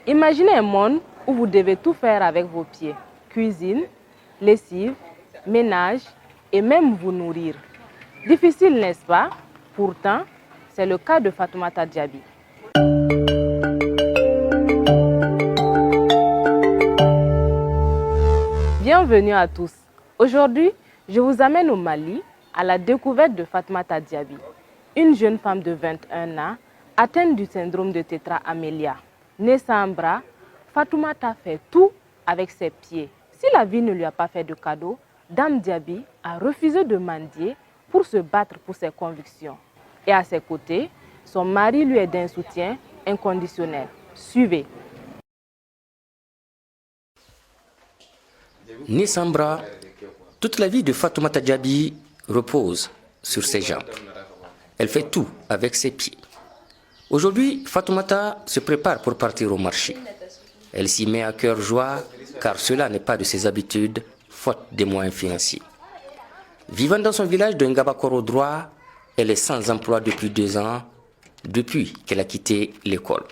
Imaginez un monde où vous devez tout faire avec vos pieds. Cuisine, lessive, ménage et même vous nourrir. Difficile, n'est-ce pas? Pourtant, c'est le cas de Fatoumata Diaby. Bienvenue à tous. Aujourd'hui, je vous amène au Mali à la découverte de Fatoumata Diaby, une jeune femme de 21 ans atteinte du syndrome de Tetra Amelia. Née sans bras, Fatoumata fait tout avec ses pieds. Si la vie ne lui a pas fait de cadeau, Dame Diaby a refusé de mendier pour se battre pour ses convictions. Et à ses côtés, son mari lui est d'un soutien inconditionnel. Suivez. Née sans bras, toute la vie de Fatoumata Diaby repose sur ses jambes. Elle fait tout avec ses pieds. Aujourd'hui, Fatoumata se prépare pour partir au marché. Elle s'y met à cœur joie car cela n'est pas de ses habitudes, faute des moyens financiers. Vivant dans son village de Ngabakoro droit, elle est sans emploi depuis 2 ans, depuis qu'elle a quitté l'école.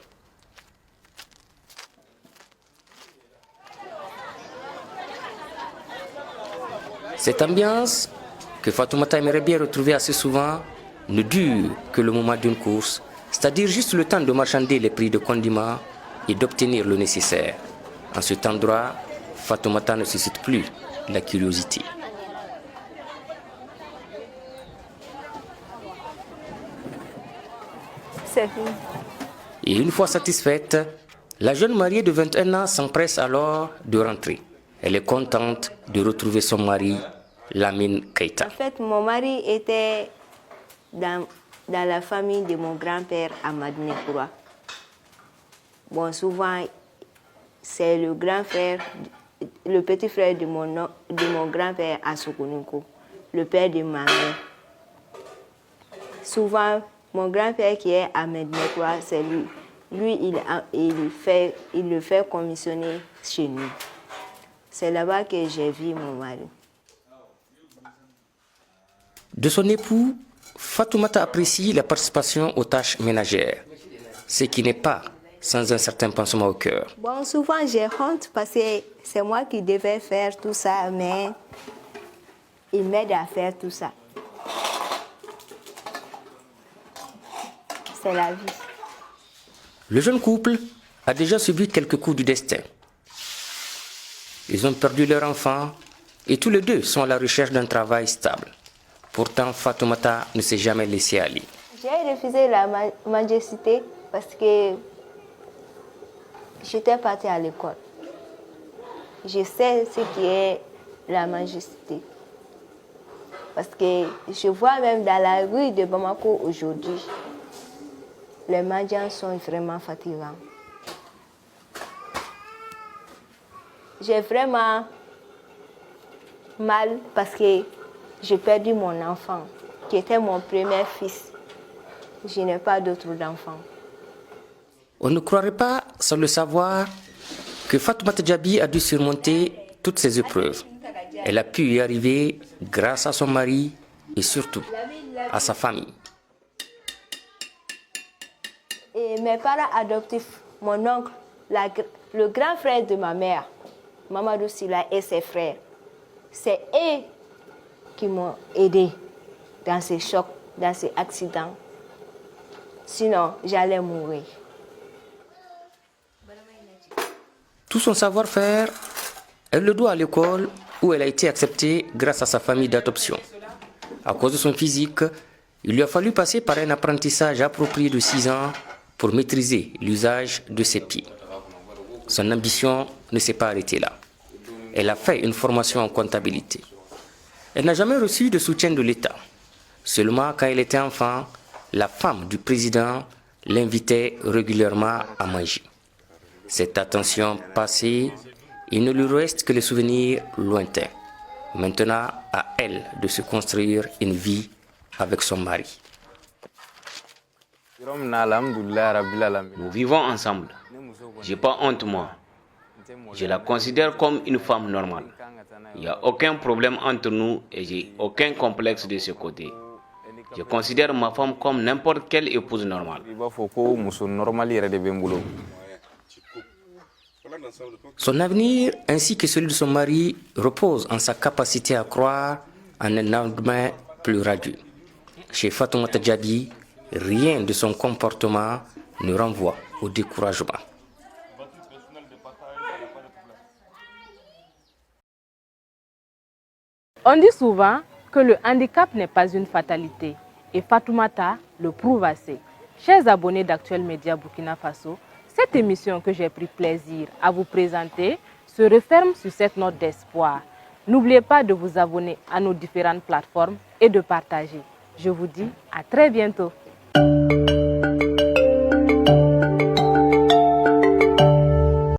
Cette ambiance que Fatoumata aimerait bien retrouver assez souvent ne dure que le moment d'une course, c'est-à-dire juste le temps de marchander les prix de condiments et d'obtenir le nécessaire. En cet endroit, Fatoumata ne suscite plus la curiosité. C'est fini. Et une fois satisfaite, la jeune mariée de 21 ans s'empresse alors de rentrer. Elle est contente de retrouver son mari, Lamine Keita. En fait, mon mari était dans la famille de mon grand-père à Madinekura. Bon, souvent, c'est le grand frère, le petit frère de mon grand-père à Sokoninko, le père de ma mère. Souvent, mon grand-père qui est à Madinekura, c'est lui. Lui, il le fait commissionner chez nous. C'est là-bas que j'ai vu mon mari. De son époux, Fatoumata apprécie la participation aux tâches ménagères, ce qui n'est pas sans un certain pansement au cœur. Bon, souvent j'ai honte parce que c'est moi qui devais faire tout ça, mais il m'aide à faire tout ça. C'est la vie. Le jeune couple a déjà subi quelques coups du destin. Ils ont perdu leur enfant et tous les deux sont à la recherche d'un travail stable. Pourtant, Fatoumata ne s'est jamais laissée aller. J'ai refusé la mendicité parce que j'étais partie à l'école. Je sais ce qui est la mendicité. Parce que je vois même dans la rue de Bamako aujourd'hui, les mendiants sont vraiment fatigants. J'ai vraiment mal parce que j'ai perdu mon enfant, qui était mon premier fils. Je n'ai pas d'autres enfants. On ne croirait pas, sans le savoir, que Fatoumata Diaby a dû surmonter toutes ces épreuves. Elle a pu y arriver grâce à son mari et surtout à sa famille. Et mes parents adoptifs, mon oncle, le grand frère de ma mère, Mamadou Sila et ses frères, c'est eux qui m'ont aidé dans ces chocs, dans ces accidents. Sinon, j'allais mourir. Tout son savoir-faire, elle le doit à l'école où elle a été acceptée grâce à sa famille d'adoption. À cause de son physique, il lui a fallu passer par un apprentissage approprié de 6 ans pour maîtriser l'usage de ses pieds. Son ambition ne s'est pas arrêtée là. Elle a fait une formation en comptabilité. Elle n'a jamais reçu de soutien de l'État. Seulement quand elle était enfant, la femme du président l'invitait régulièrement à manger. Cette attention passée, il ne lui reste que les souvenirs lointains. Maintenant, à elle de se construire une vie avec son mari. Nous vivons ensemble. Je n'ai pas honte, moi. Je la considère comme une femme normale. Il n'y a aucun problème entre nous et j'ai aucun complexe de ce côté. Je considère ma femme comme n'importe quelle épouse normale. Son avenir ainsi que celui de son mari repose en sa capacité à croire en un lendemain plus radieux. Chez Fatoumata Diaby, rien de son comportement ne renvoie au découragement. On dit souvent que le handicap n'est pas une fatalité et Fatoumata le prouve assez. Chers abonnés d'Actuel Média Burkina Faso, cette émission que j'ai pris plaisir à vous présenter se referme sur cette note d'espoir. N'oubliez pas de vous abonner à nos différentes plateformes et de partager. Je vous dis à très bientôt.